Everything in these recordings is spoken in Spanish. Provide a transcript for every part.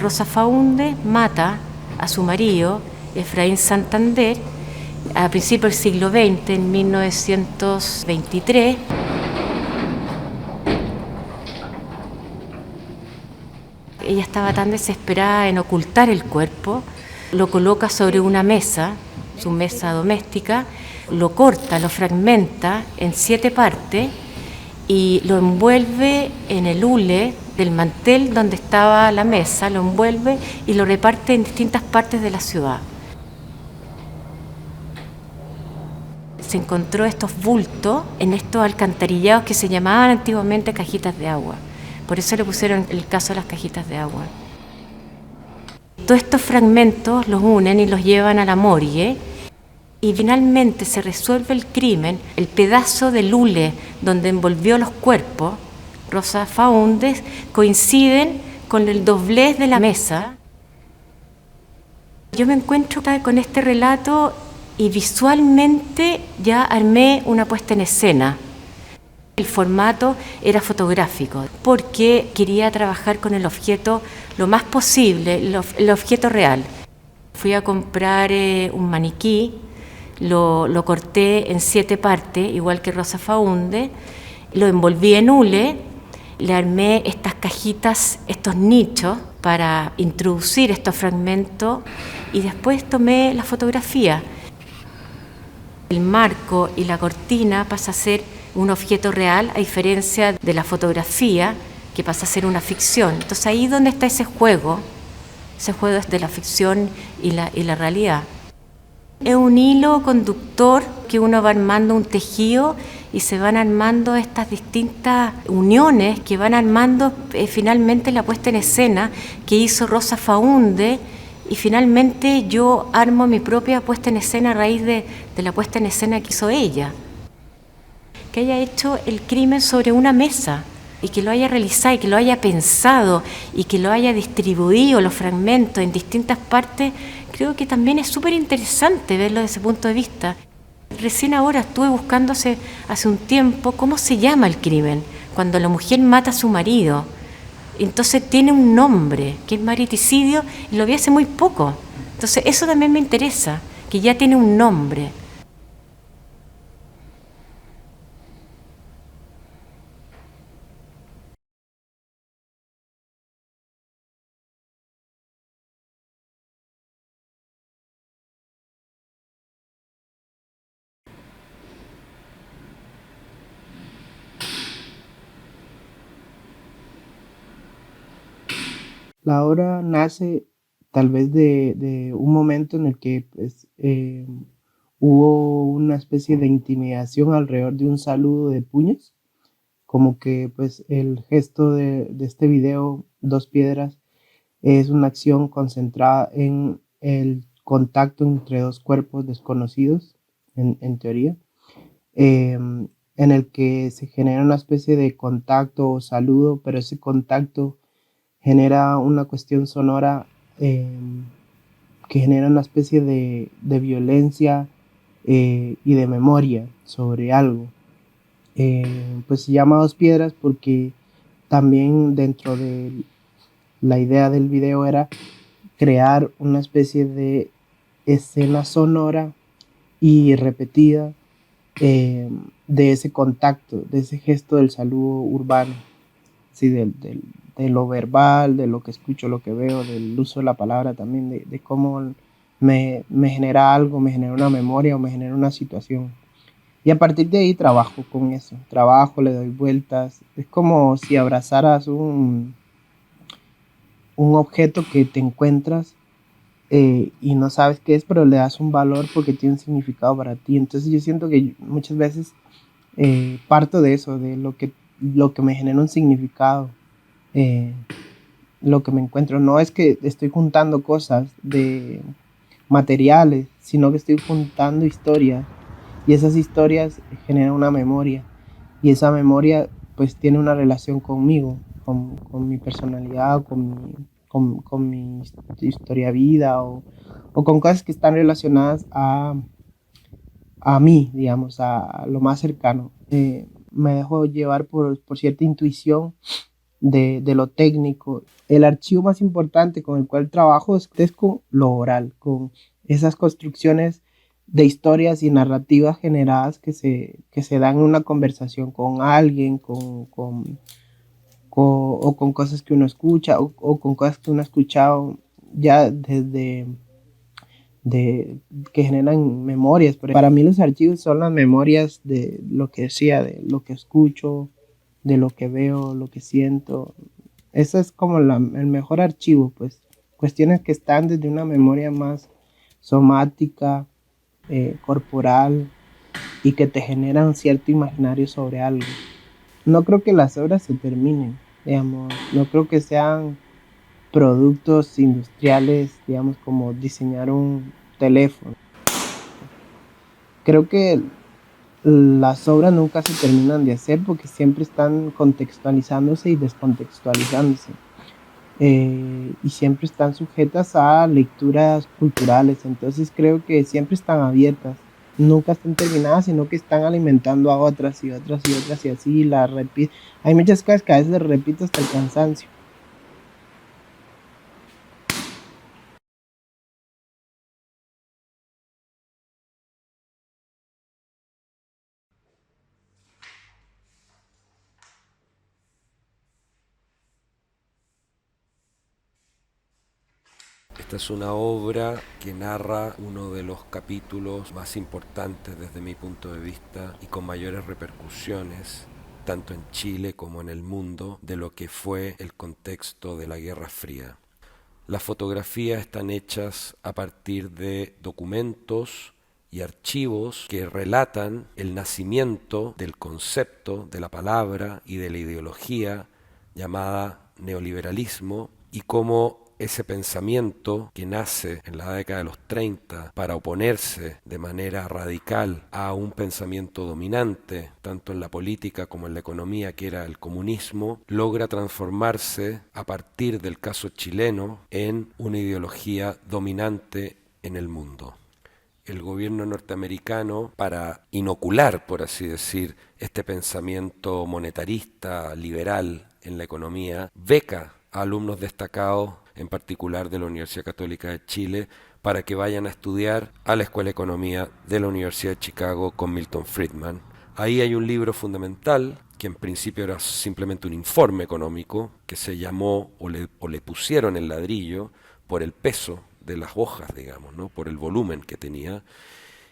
Rosa Faúndez mata a su marido, Efraín Santander, a principios del siglo XX, en 1923. Ella estaba tan desesperada en ocultar el cuerpo, lo coloca sobre una mesa, su mesa doméstica, lo corta, lo fragmenta en 7 partes y lo envuelve en el hule del mantel donde estaba la mesa, lo envuelve y lo reparte en distintas partes de la ciudad. Se encontró estos bultos en estos alcantarillados que se llamaban antiguamente cajitas de agua. Por eso le pusieron el caso de las cajitas de agua. Todos estos fragmentos los unen y los llevan a la morgue y finalmente se resuelve el crimen. El pedazo del hule donde envolvió los cuerpos, Rosa Faúndez, coinciden con el doblez de la mesa. Yo me encuentro con este relato y visualmente ya armé una puesta en escena. El formato era fotográfico porque quería trabajar con el objeto lo más posible, el objeto real. Fui a comprar un maniquí, lo corté en 7 partes, igual que Rosa Faúndez, lo envolví en hule, le armé estas cajitas, estos nichos para introducir estos fragmentos y después tomé la fotografía. El marco y la cortina pasa a ser un objeto real, a diferencia de la fotografía, que pasa a ser una ficción. Entonces ahí es donde está ese juego es de la ficción y la realidad. Es un hilo conductor que uno va armando un tejido y se van armando estas distintas uniones que van armando finalmente la puesta en escena que hizo Rosa Faúndez. Y finalmente yo armo mi propia puesta en escena a raíz de la puesta en escena que hizo ella. Que haya hecho el crimen sobre una mesa y que lo haya realizado y que lo haya pensado y que lo haya distribuido los fragmentos en distintas partes, creo que también es súper interesante verlo desde ese punto de vista. Recién ahora estuve buscando hace un tiempo cómo se llama el crimen, cuando la mujer mata a su marido. Entonces tiene un nombre, que es mariticidio, y lo vi hace muy poco. Entonces eso también me interesa, que ya tiene un nombre. La obra nace tal vez de un momento en el que pues, hubo una especie de intimidación alrededor de un saludo de puños, como que pues el gesto de este video, Dos Piedras, es una acción concentrada en el contacto entre dos cuerpos desconocidos, en teoría, en el que se genera una especie de contacto o saludo, pero ese contacto genera una cuestión sonora que genera una especie de violencia y de memoria sobre algo. Pues se llama Dos Piedras porque también dentro de la idea del video era crear una especie de escena sonora y repetida de ese contacto, de ese gesto del saludo urbano, sí, de lo verbal, de lo que escucho, lo que veo, del uso de la palabra también, de cómo me genera algo, me genera una memoria o me genera una situación. Y a partir de ahí trabajo con eso, trabajo, le doy vueltas. Es como si abrazaras un objeto que te encuentras y no sabes qué es, pero le das un valor porque tiene un significado para ti. Entonces yo siento que muchas veces parto de eso, de lo que me genera un significado, eh, lo que me encuentro. No es que estoy juntando cosas de materiales, sino que estoy juntando historias y esas historias generan una memoria y esa memoria pues tiene una relación conmigo, con mi personalidad, con mi historia vida o con cosas que están relacionadas a mí, digamos, a lo más cercano. Me dejo llevar por cierta intuición de lo técnico. El archivo más importante con el cual trabajo es con lo oral, con esas construcciones de historias y narrativas generadas que se dan en una conversación con alguien, o con cosas que uno escucha, o con cosas que uno ha escuchado ya desde que generan memorias. Para mí los archivos son las memorias de lo que decía, de lo que escucho, de lo que veo, lo que siento. Eso es como el mejor archivo, pues cuestiones que están desde una memoria más somática, corporal, y que te generan cierto imaginario sobre algo. No creo que las obras se terminen, digamos, no creo que sean productos industriales, digamos, como diseñar un teléfono. Creo que las obras nunca se terminan de hacer porque siempre están contextualizándose y descontextualizándose. Y siempre están sujetas a lecturas culturales, entonces creo que siempre están abiertas, nunca están terminadas, sino que están alimentando a otras y otras y otras y así las repito. Hay muchas cosas que a veces repito hasta el cansancio. Esta es una obra que narra uno de los capítulos más importantes desde mi punto de vista y con mayores repercusiones, tanto en Chile como en el mundo, de lo que fue el contexto de la Guerra Fría. Las fotografías están hechas a partir de documentos y archivos que relatan el nacimiento del concepto, de la palabra y de la ideología llamada neoliberalismo, y cómo ese pensamiento que nace en la década de los 30 para oponerse de manera radical a un pensamiento dominante, tanto en la política como en la economía, que era el comunismo, logra transformarse a partir del caso chileno en una ideología dominante en el mundo. El gobierno norteamericano, para inocular, por así decir, este pensamiento monetarista, liberal en la economía, beca a alumnos destacados, en particular de la Universidad Católica de Chile, para que vayan a estudiar a la Escuela de Economía de la Universidad de Chicago con Milton Friedman. Ahí hay un libro fundamental, que en principio era simplemente un informe económico, que se llamó o le pusieron el ladrillo por el peso de las hojas, digamos, ¿no? Por el volumen que tenía,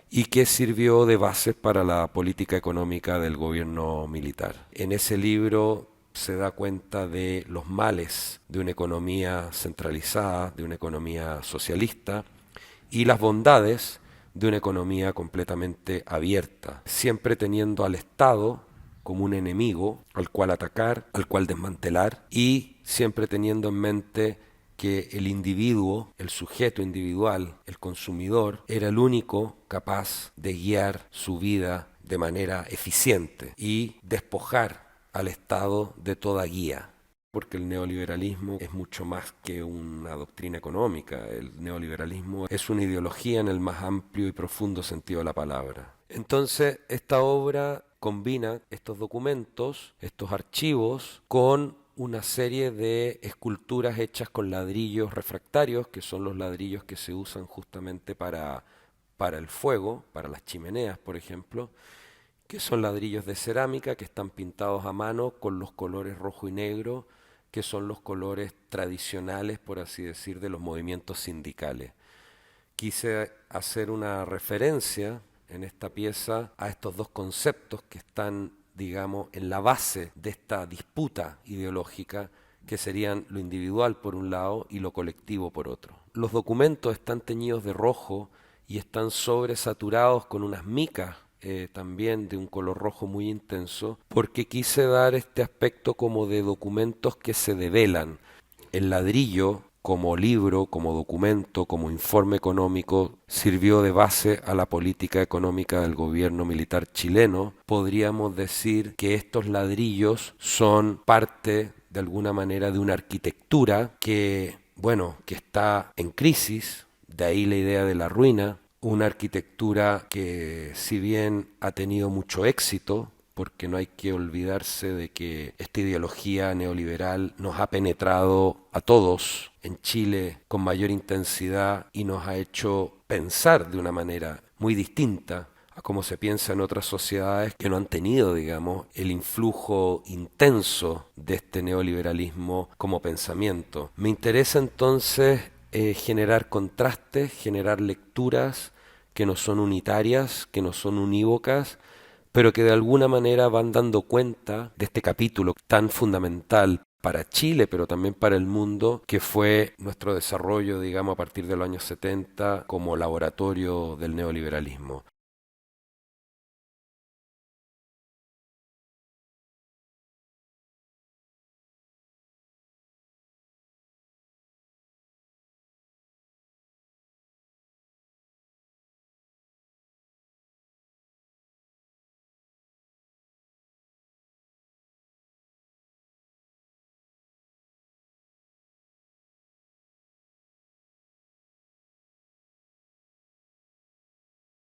y que sirvió de base para la política económica del gobierno militar. En ese libro se da cuenta de los males de una economía centralizada, de una economía socialista, y las bondades de una economía completamente abierta, siempre teniendo al Estado como un enemigo al cual atacar, al cual desmantelar, y siempre teniendo en mente que el individuo, el sujeto individual, el consumidor, era el único capaz de guiar su vida de manera eficiente y despojar al Estado de toda guía. Porque el neoliberalismo es mucho más que una doctrina económica. El neoliberalismo es una ideología en el más amplio y profundo sentido de la palabra. Entonces, esta obra combina estos documentos, estos archivos, con una serie de esculturas hechas con ladrillos refractarios, que son los ladrillos que se usan justamente para el fuego, para las chimeneas, por ejemplo, que son ladrillos de cerámica que están pintados a mano con los colores rojo y negro, que son los colores tradicionales, por así decir, de los movimientos sindicales. Quise hacer una referencia en esta pieza a estos dos conceptos que están, digamos, en la base de esta disputa ideológica, que serían lo individual por un lado y lo colectivo por otro. Los documentos están teñidos de rojo y están sobresaturados con unas micas también de un color rojo muy intenso, porque quise dar este aspecto como de documentos que se develan. El ladrillo, como libro, como documento, como informe económico, sirvió de base a la política económica del gobierno militar chileno. Podríamos decir que estos ladrillos son parte, de alguna manera, de una arquitectura que, bueno, que está en crisis, de ahí la idea de la ruina, una arquitectura que, si bien ha tenido mucho éxito, porque no hay que olvidarse de que esta ideología neoliberal nos ha penetrado a todos en Chile con mayor intensidad y nos ha hecho pensar de una manera muy distinta a cómo se piensa en otras sociedades que no han tenido, digamos, el influjo intenso de este neoliberalismo como pensamiento. Me interesa entonces generar contrastes, generar lecturas que no son unitarias, que no son unívocas, pero que de alguna manera van dando cuenta de este capítulo tan fundamental para Chile, pero también para el mundo, que fue nuestro desarrollo, digamos, a partir de los años 70 como laboratorio del neoliberalismo.